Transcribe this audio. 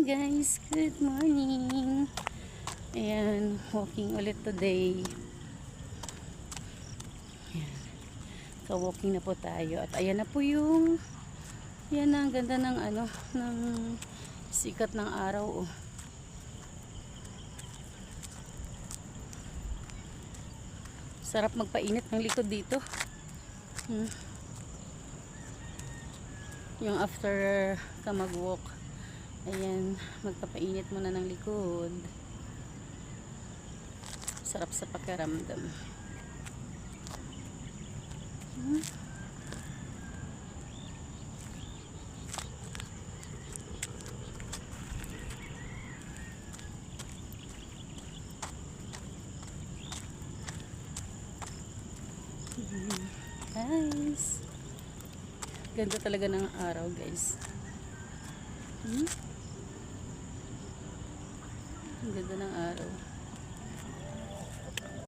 guys, good morning. Ayan, walking ulit today. Ayan. So walking na po tayo at ayan na po yung yan na, ang ganda ng ng sikat ng araw. Sarap magpainit ng likod dito. Yung after ka mag-walk, ayan, magpapainit muna ng likod. Sarap sa pakiramdam. Guys, ganda talaga ng araw, guys. Ganda ng araw.